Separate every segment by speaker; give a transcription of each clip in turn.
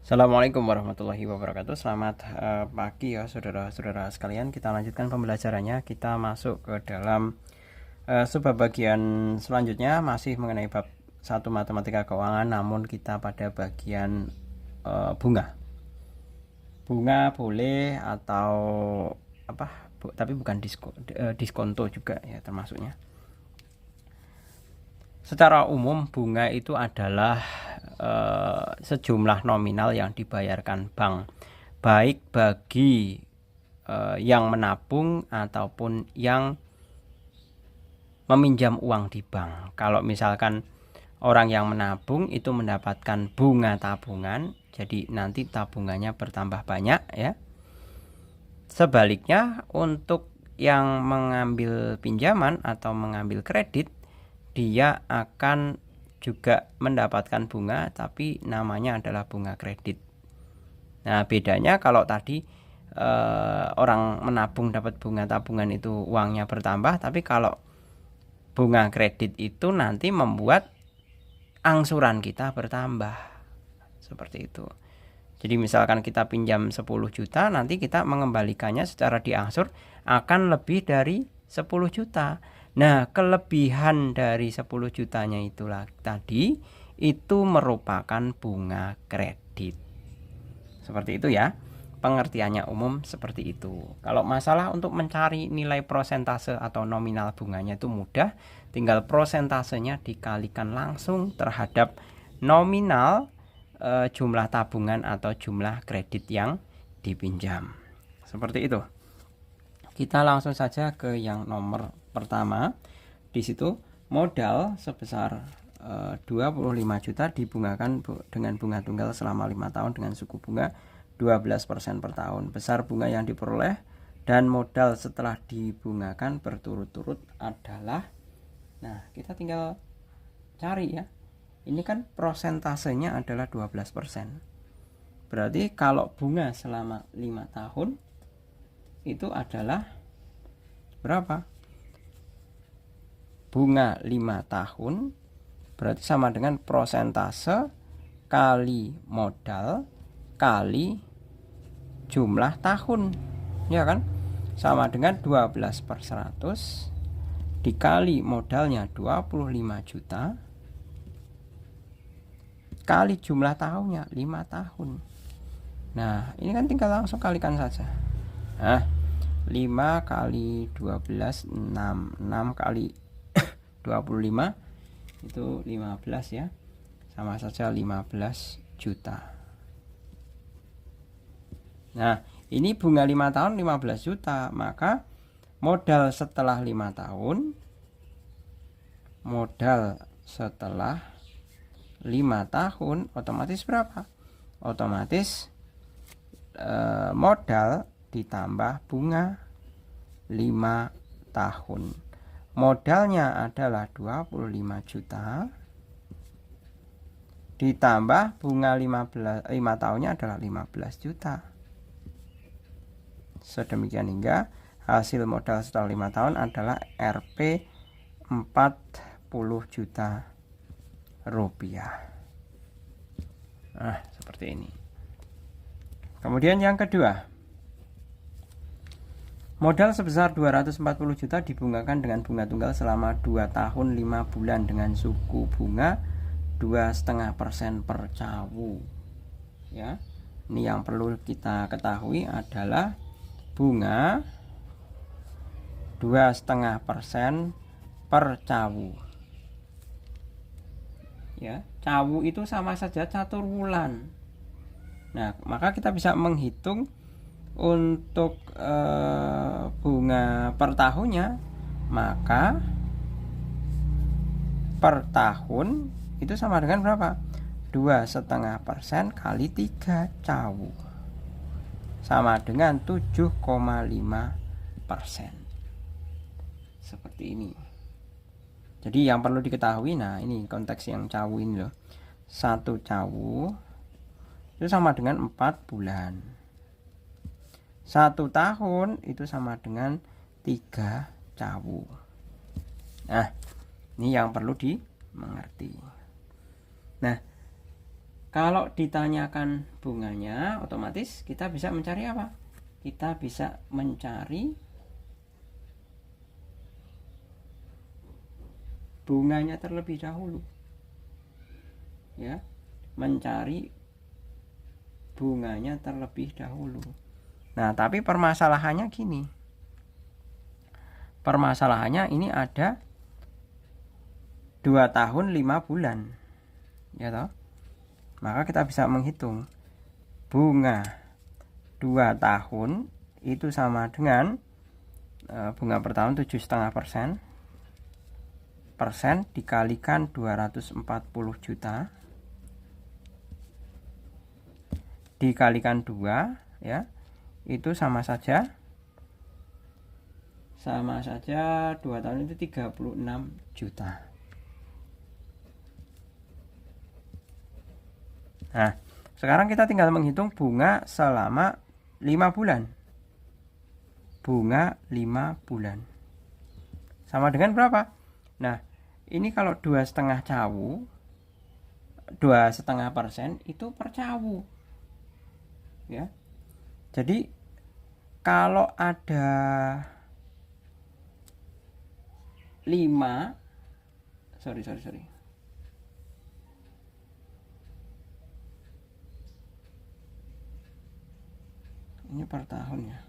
Speaker 1: Assalamualaikum warahmatullahi wabarakatuh. Selamat pagi ya saudara-saudara sekalian. Kita lanjutkan pembelajarannya. Kita masuk ke dalam subbab bagian selanjutnya, masih mengenai bab 1 matematika keuangan, namun kita pada bagian bunga. Bunga boleh atau apa? Tapi bukan diskonto juga ya termasuknya. Secara umum bunga itu adalah sejumlah nominal yang dibayarkan bank, baik bagi yang menabung ataupun yang meminjam uang di bank. Kalau misalkan orang yang menabung itu mendapatkan bunga tabungan, jadi nanti tabungannya bertambah banyak ya. Sebaliknya untuk yang mengambil pinjaman atau mengambil kredit, dia akan juga mendapatkan bunga, tapi namanya adalah bunga kredit. Nah, bedanya kalau tadi orang menabung dapat bunga tabungan itu uangnya bertambah, tapi kalau bunga kredit itu nanti membuat angsuran kita bertambah. Seperti itu. Jadi misalkan kita pinjam 10 juta, nanti kita mengembalikannya secara diangsur akan lebih dari 10 juta. Nah, kelebihan dari 10 jutanya itulah tadi, itu merupakan bunga kredit. Seperti itu ya. Pengertiannya umum seperti itu. Kalau masalah untuk mencari nilai prosentase atau nominal bunganya itu mudah. Tinggal prosentasenya dikalikan langsung terhadap nominal jumlah tabungan atau jumlah kredit yang dipinjam. Seperti itu. Kita langsung saja ke yang nomor pertama. Di situ modal sebesar 25 juta dibungakan dengan bunga tunggal selama 5 tahun dengan suku bunga 12% per tahun. Besar bunga yang diperoleh dan modal setelah dibungakan berturut-turut adalah, nah kita tinggal cari ya. Ini kan prosentasenya adalah 12%. Berarti kalau bunga selama 5 tahun itu adalah berapa? Bunga 5 tahun berarti sama dengan prosentase kali modal kali jumlah tahun, ya kan? Sama dengan 12/100 dikali modalnya 25 juta kali jumlah tahunnya 5 tahun. Nah, ini kan tinggal langsung kalikan saja. Nah, 5 kali 12 6 kali 25 itu 15 ya. Sama saja 15 juta. Nah, ini bunga 5 tahun 15 juta, maka modal setelah 5 tahun otomatis berapa? Otomatis modal ditambah bunga 5 tahun. Modalnya adalah 25 juta ditambah bunga 5 tahunnya adalah 15 juta. Sedemikian hingga hasil modal setelah 5 tahun adalah Rp 40 juta rupiah. Nah, seperti ini. Kemudian yang kedua, modal sebesar 240 juta dibungakan dengan bunga tunggal selama 2 tahun 5 bulan dengan suku bunga 2,5% per cawu. Ya. Ini yang perlu kita ketahui adalah bunga 2,5% per cawu. Ya, cawu itu sama saja catur wulan. Nah, maka kita bisa menghitung untuk bunga per tahunnya, maka per tahun itu sama dengan berapa? 2,5% kali 3 cawu sama dengan 7,5%. Seperti ini. Jadi yang perlu diketahui, nah ini konteks yang cawu ini loh. 1 cawu itu sama dengan 4 bulan. 1 tahun itu sama dengan 3 cawu. Nah, ini yang perlu dimengerti. Nah, Kalau ditanyakan bunganya, otomatis kita bisa mencari apa? Kita bisa mencari bunganya terlebih dahulu. Ya, mencari bunganya terlebih dahulu. Nah, tapi permasalahannya gini. Permasalahannya ini ada 2 tahun 5 bulan. Ya toh? Maka kita bisa menghitung bunga 2 tahun itu sama dengan bunga per tahun 7,5% dikalikan 240 juta dikalikan 2, ya, itu sama saja 2 tahun itu 36 juta. Nah, sekarang kita tinggal menghitung bunga selama 5 bulan. Bunga 5 bulan. Sama dengan berapa? Nah, ini kalau 2,5 cawu, 2,5% itu per cawu. Ya. Jadi kalau ada 5, sorry. Ini per tahun ya.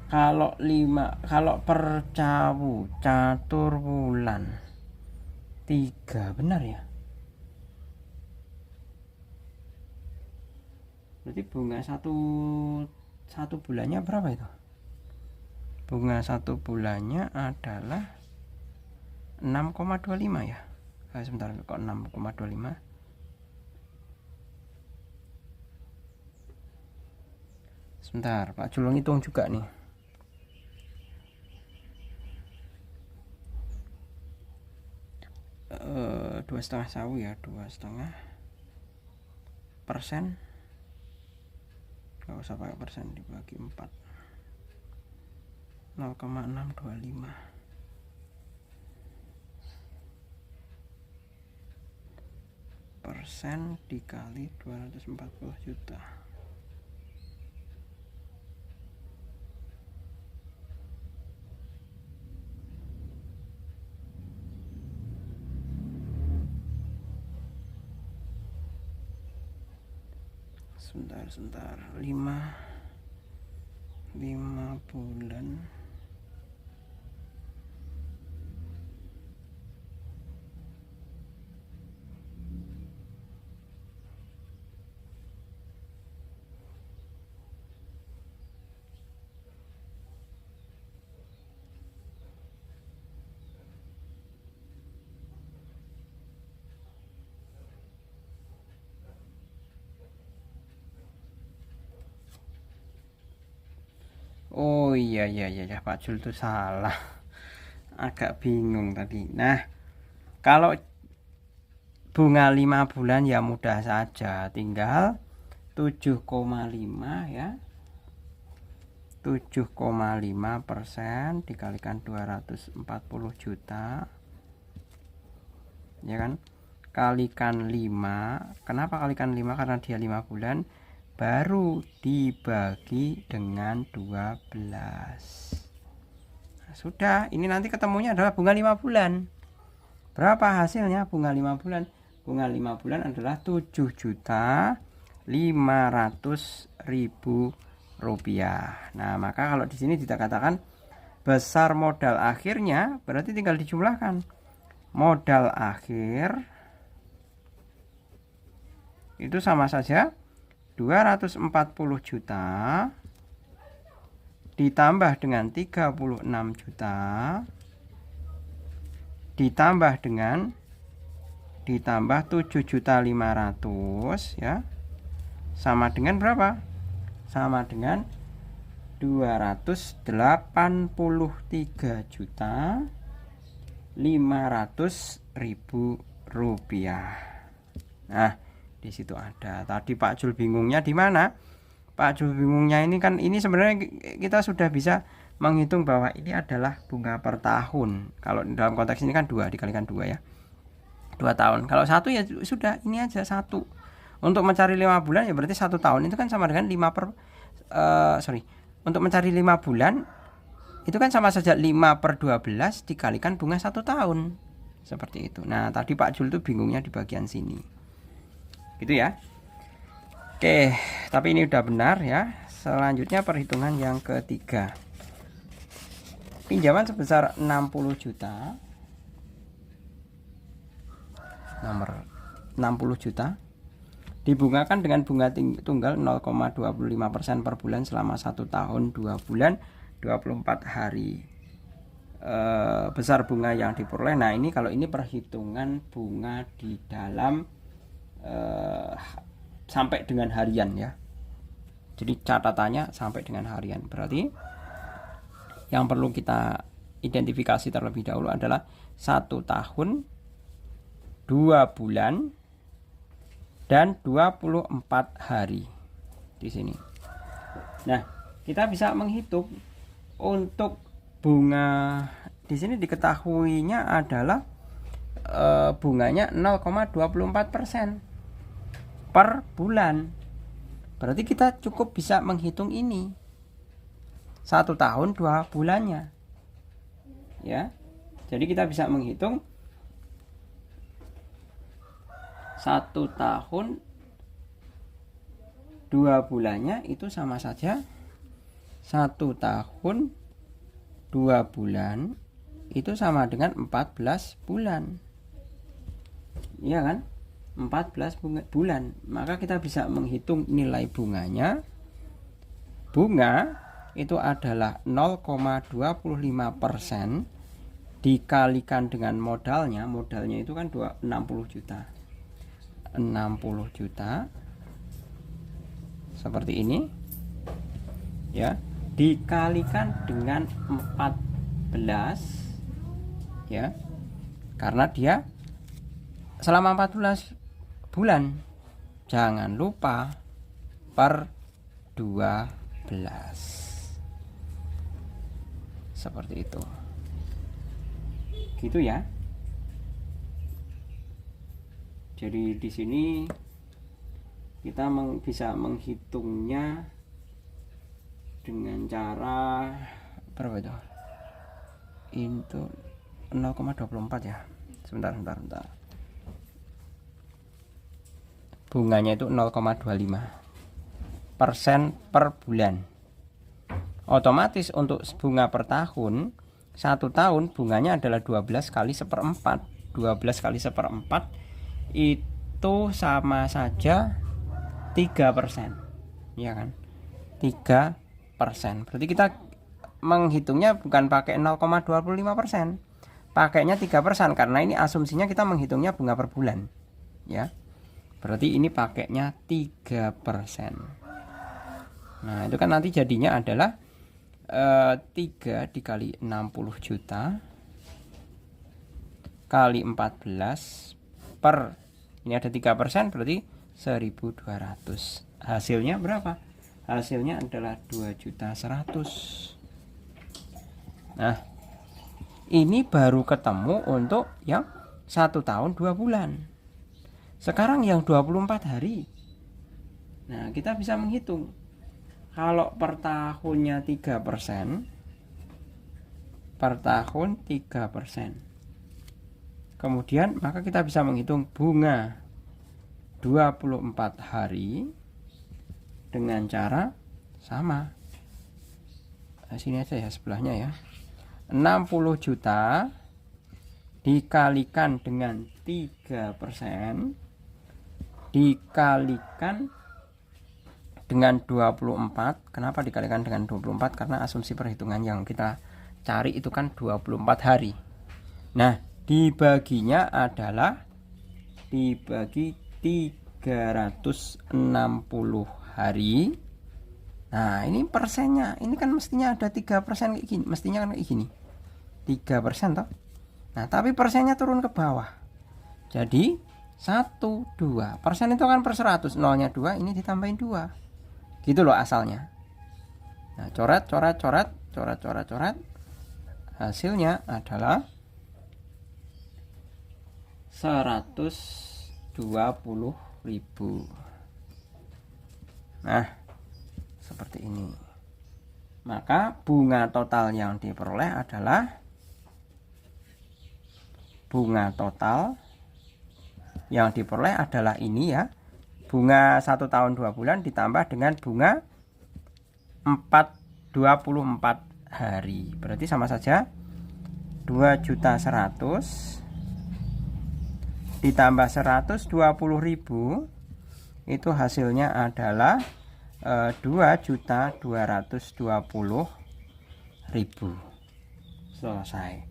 Speaker 1: Kalau 5, kalau per cawu catur bulan 3, benar ya? Berarti bunga satu bulannya berapa itu? Bunga 1 bulannya adalah 6,25 ya. Sebentar, kok 6,25? Sebentar, Pak Julung hitung juga nih. Dua setengah sawu ya, 2,5%. Gak usah pakai persen, dibagi 4, 0,625 persen dikali 240 juta. Sebentar, 5 bulan. Oh iya Pak Jul tuh salah. Agak bingung tadi. Nah, kalau bunga 5 bulan ya mudah saja, tinggal 7,5 ya. 7,5% dikalikan 240 juta. Ya kan? Kalikan 5. Kenapa kalikan 5? Karena dia 5 bulan. Baru dibagi dengan 12. Nah, sudah, ini nanti ketemunya adalah bunga 5 bulan. Berapa hasilnya bunga 5 bulan? Bunga 5 bulan adalah 7.500.000 rupiah. Nah, maka kalau di sini dikatakan besar modal akhirnya, berarti tinggal dijumlahkan. Modal akhir itu sama saja 240 juta ditambah dengan 36 juta ditambah 7.500.000 ya, sama dengan berapa? Sama dengan 283.500.000 rupiah. Nah, di situ ada. Tadi Pak Jul bingungnya di mana? Pak Jul bingungnya ini kan, ini sebenarnya kita sudah bisa menghitung bahwa ini adalah bunga per tahun. Kalau dalam konteks ini kan 2 dikalikan 2 ya, 2 tahun. Kalau 1 ya sudah, ini aja 1. Untuk mencari 5 bulan ya berarti 1 tahun itu kan sama dengan 5 per untuk mencari 5 bulan itu kan sama saja 5 per 12 dikalikan bunga 1 tahun. Seperti itu. Nah tadi Pak Jul tuh bingungnya di bagian sini gitu ya. Oke, tapi ini udah benar ya. Selanjutnya perhitungan yang ketiga. Pinjaman sebesar 60 juta. Nomor 60 juta dibungakan dengan bunga tunggal 0,25% per bulan selama 1 tahun 2 bulan 24 hari. Besar bunga yang diperoleh. Nah ini kalau ini perhitungan bunga di dalam sampai dengan harian ya. Jadi catatannya sampai dengan harian. Berarti yang perlu kita identifikasi terlebih dahulu adalah 1 tahun 2 bulan dan 24 hari di sini. Nah, kita bisa menghitung untuk bunga di sini diketahuinya adalah bunganya 0,24% per bulan. Berarti kita cukup bisa menghitung ini 1 tahun 2 bulannya ya. Jadi kita bisa menghitung 1 tahun 2 bulannya itu sama saja 1 tahun 2 bulan itu sama dengan 14 bulan. Iya kan? 14 bulan. Maka kita bisa menghitung nilai bunganya. Bunga itu adalah 0,25% dikalikan dengan modalnya. Modalnya itu kan 60 juta. 60 juta seperti ini ya, dikalikan dengan 14 ya, karena dia selama 14 bulan. Jangan lupa per 12 seperti itu gitu ya. Jadi di sini kita bisa menghitungnya dengan cara berapa itu? Itu 0,24 ya. Sebentar. Bunganya itu 0,25% per bulan. Otomatis untuk bunga per tahun 1 tahun bunganya adalah 12 kali seperempat. 12 kali seperempat itu sama saja 3%, ya kan? 3%. Berarti kita menghitungnya bukan pakai 0,25%, pakainya 3% karena ini asumsinya kita menghitungnya bunga per bulan, ya. Berarti ini pakainya 3%. Nah, itu kan nanti jadinya adalah 3 dikali 60 juta kali 14 per, ini ada 3%, berarti 1.200. Hasilnya berapa? Hasilnya adalah 2.100.000. Nah, ini baru ketemu untuk yang 1 tahun 2 bulan. Sekarang yang 24 hari. Nah, kita bisa menghitung. Kalau per tahunnya 3%, per tahun 3%. Kemudian maka kita bisa menghitung bunga 24 hari dengan cara sama. Nah, sini aja ya, sebelahnya ya. 60 juta dikalikan dengan 3% dikalikan dengan 24. Kenapa dikalikan dengan 24? Karena asumsi perhitungan yang kita cari itu kan 24 hari. Nah, dibaginya adalah dibagi 360 hari. Nah, ini persennya. Ini kan mestinya ada 3% kayak gini. Mestinya kan kayak gini. 3% toh. Nah, tapi persennya turun ke bawah. Jadi 1, 2. Persen itu kan per 100. Nolnya 2, ini ditambahin 2. Gitu loh asalnya. Nah, coret coret. Hasilnya adalah 120.000. Nah, seperti ini. Maka bunga total yang diperoleh adalah ini ya. Bunga 1 tahun 2 bulan ditambah dengan bunga 24 hari. Berarti sama saja 2.100.000 ditambah 120.000, itu hasilnya adalah 2.220.000. Selesai.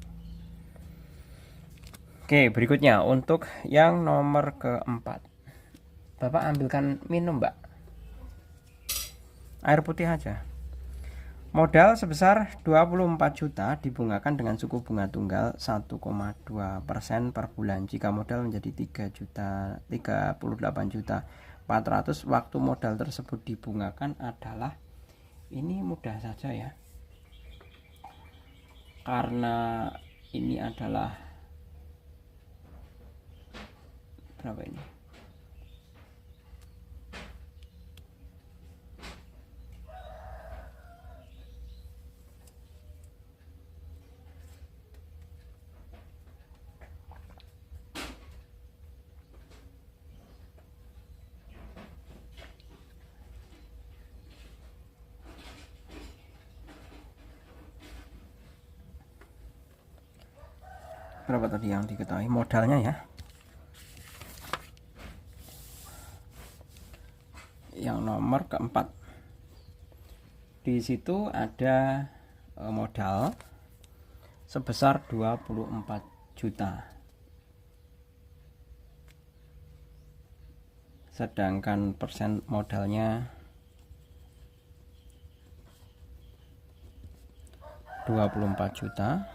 Speaker 1: Oke, berikutnya untuk yang nomor keempat. Bapak ambilkan minum, Mbak. Air putih aja. Modal sebesar 24 juta dibungakan dengan suku bunga tunggal 1,2% per bulan. Jika modal menjadi 38.400.000, waktu modal tersebut dibungakan adalah, ini mudah saja ya. Karena ini adalah berapa ini? Berapa tadi yang diketahui modalnya ya? Yang nomor keempat, di situ ada modal sebesar 24 juta, sedangkan persen modalnya 24 juta.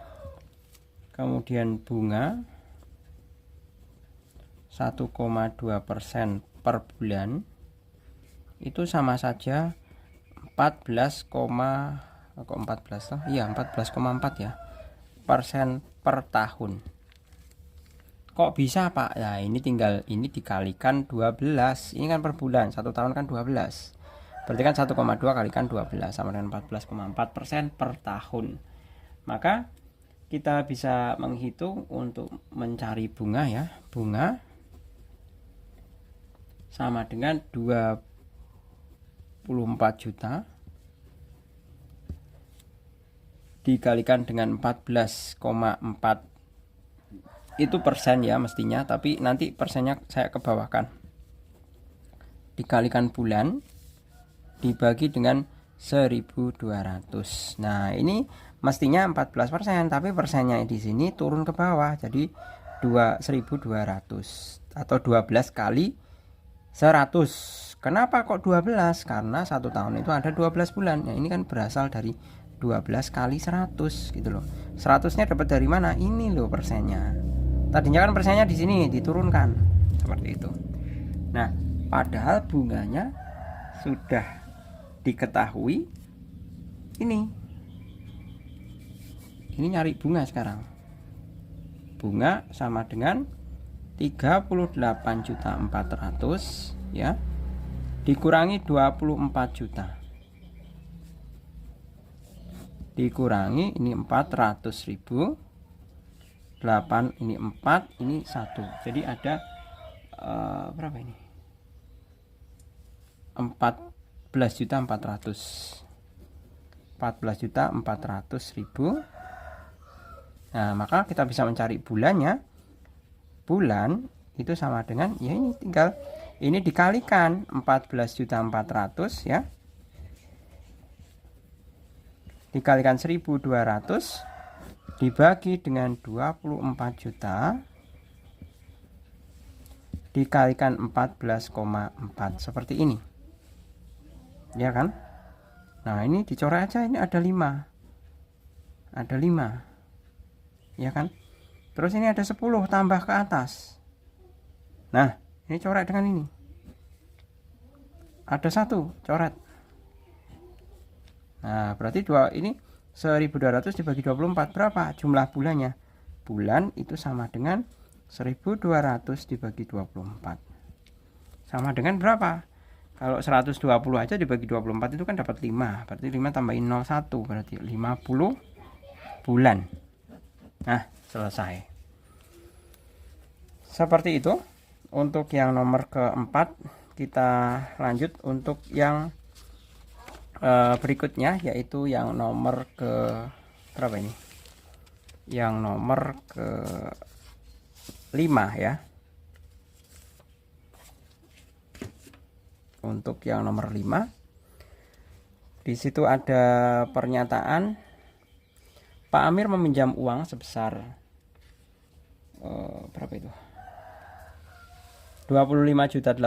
Speaker 1: Kemudian bunga 1,2% per bulan, itu sama saja 14,4 ya persen per tahun. Kok bisa, Pak? Nah, ini dikalikan 12. Ini kan per bulan, 1 tahun kan 12. Berarti kan 1,2 kalikan 12 sama dengan 14,4% per tahun. Maka kita bisa menghitung untuk mencari bunga ya. Bunga sama dengan 24 juta dikalikan dengan 14,4, itu persen ya mestinya, tapi nanti persennya saya kebawahkan. Dikalikan bulan dibagi dengan 1.200. Nah, ini mestinya 14%, tapi persennya di sini turun ke bawah jadi 1.200 atau 12 kali 100. Kenapa kok 12? Karena 1 tahun itu ada 12 bulan. Nah, ini kan berasal dari 12 kali 100 gitu loh. 100-nya dapat dari mana? Ini loh persennya. Tadinya kan persennya di sini diturunkan seperti itu. Nah, padahal bunganya sudah diketahui. Ini nyari bunga sekarang. Bunga sama dengan 38.400 ya, dikurangi 24 juta, dikurangi ini 400.000, 8 ini 4, ini 1. Jadi ada berapa ini? 14.400.000. Nah, maka kita bisa mencari bulannya. Bulan itu sama dengan ya ini, tinggal ini dikalikan 14.400 ya, dikalikan 1.200 dibagi dengan 24 juta dikalikan 14,4, seperti ini ya kan. Nah, ini dicoret aja, ini ada 5 ya kan. Terus ini ada 10 tambah ke atas. Nah, ini coret dengan ini. Ada 1 coret. Nah, berarti ini 1200 dibagi 24 berapa jumlah bulannya? Bulan itu sama dengan 1200 dibagi 24. Sama dengan berapa? Kalau 120 aja dibagi 24 itu kan dapat 5. Berarti 5 tambahin 01 berarti 50 bulan. Nah, selesai. Seperti itu. Untuk yang nomor keempat, kita lanjut untuk yang berikutnya, yaitu yang nomor ke berapa ini? Yang nomor ke 5 ya. Untuk yang nomor 5, di situ ada pernyataan Pak Amir meminjam uang sebesar berapa itu? 25.800.000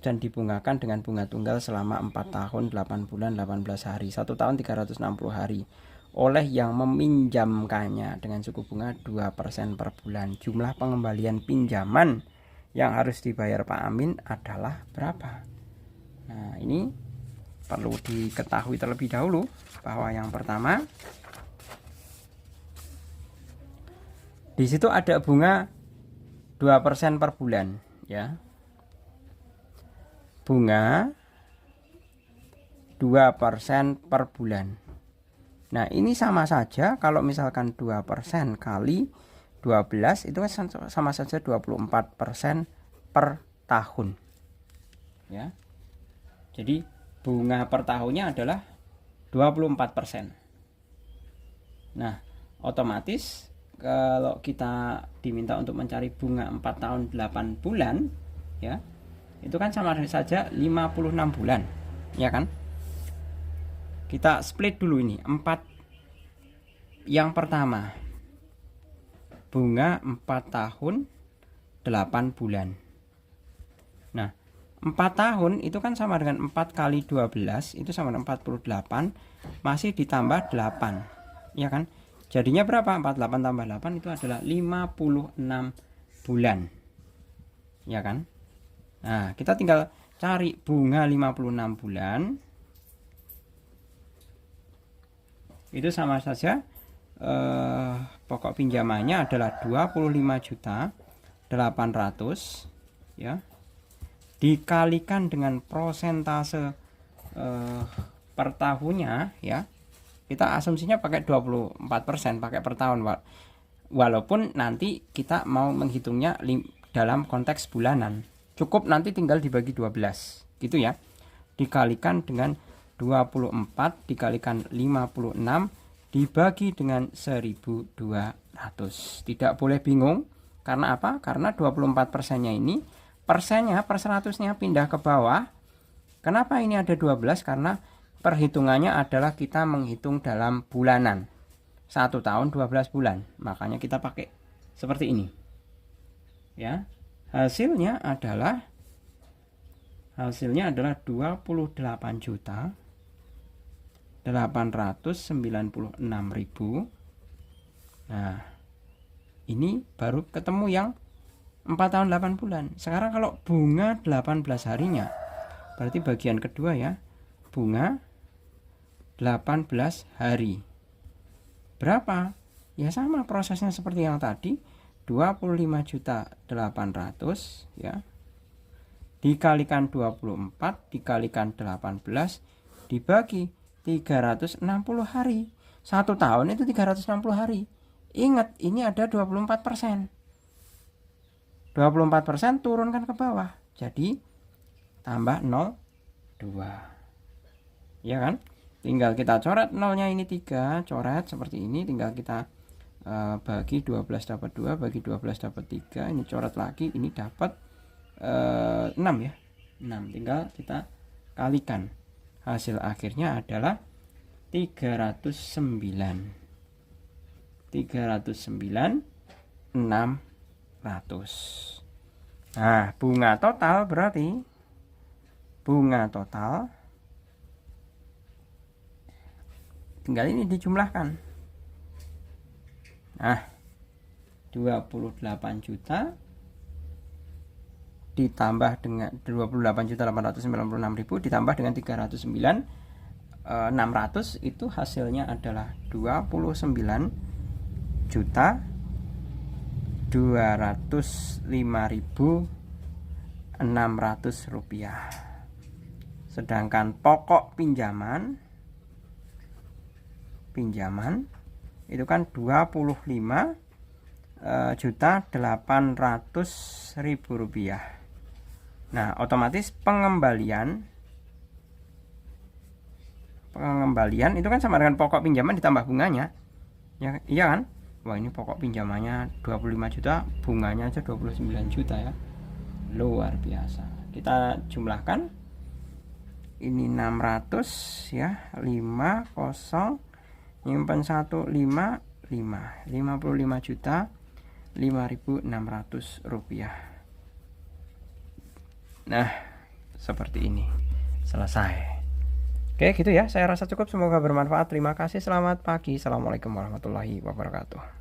Speaker 1: dan dibungakan dengan bunga tunggal selama 4 tahun 8 bulan 18 hari 1 tahun 360 hari oleh yang meminjamkannya dengan suku bunga 2% per bulan. Jumlah pengembalian pinjaman yang harus dibayar Pak Amin adalah berapa? Nah, ini perlu diketahui terlebih dahulu bahwa yang pertama, di situ ada bunga 2% per bulan ya. Bunga 2% per bulan. Nah, ini sama saja kalau misalkan 2% kali 12 itu kan sama saja 24% per tahun. Ya. Jadi bunga per tahunnya adalah 24%. Nah, otomatis kalau kita diminta untuk mencari bunga 4 tahun 8 bulan ya, itu kan sama saja 56 bulan, ya kan? Kita split dulu ini, 4. Yang pertama, bunga 4 tahun 8 bulan. Nah, 4 tahun itu kan sama dengan 4 kali 12, itu sama dengan 48, masih ditambah 8, ya kan? Jadinya berapa? 48 tambah 8 itu adalah 56 bulan, ya kan? Nah, kita tinggal cari bunga 56 bulan. Itu sama saja pokok pinjamannya adalah 25.800.000 ya. Dikalikan dengan prosentase per tahunnya ya. Kita asumsinya pakai 24%, pakai per tahun, walaupun nanti kita mau menghitungnya dalam konteks bulanan. Cukup nanti tinggal dibagi 12 gitu ya. Dikalikan dengan 24 dikalikan 56 dibagi dengan 1200. Tidak boleh bingung. Karena apa? Karena 24%-nya ini persennya per 100-nya pindah ke bawah. Kenapa ini ada 12? Karena perhitungannya adalah kita menghitung dalam bulanan. 1 tahun 12 bulan. Makanya kita pakai seperti ini. Ya. Hasilnya adalah 28.896.000. Nah, ini baru ketemu yang 4 tahun 8 bulan. Sekarang kalau bunga 18 harinya, berarti bagian kedua ya, bunga 18 hari. Berapa? Ya sama prosesnya seperti yang tadi, 25.800.000 ya. Dikalikan 24 dikalikan 18 dibagi 360 hari. 1 tahun itu 360 hari. Ingat, ini ada 24%. 24% turunkan ke bawah. Jadi tambah 0,2. Ya kan? Tinggal kita coret nolnya ini 3, coret seperti ini, tinggal kita bagi 12 dapat 2, bagi 12 dapat 3, ini coret lagi, ini dapat 6 ya. 6, tinggal kita kalikan. Hasil akhirnya adalah 309.600. Nah, bunga total berarti tinggal ini dijumlahkan. Nah, 28 juta ditambah dengan 28.896.000 ditambah dengan 309 600 itu hasilnya adalah 29.205.600 rupiah. Sedangkan pokok pinjaman itu kan 25.800.000 rupiah. Nah, otomatis pengembalian itu kan sama dengan pokok pinjaman ditambah bunganya. Ya, iya kan? Wah, ini pokok pinjamannya 25 juta, bunganya aja 29 juta ya. Luar biasa. Kita jumlahkan. Ini 600 ya, 50 nyimpen 155 55 juta 5.600 rupiah. Nah, seperti ini. Selesai. Oke, gitu ya. Saya rasa cukup. Semoga bermanfaat. Terima kasih. Selamat pagi. Assalamualaikum warahmatullahi wabarakatuh.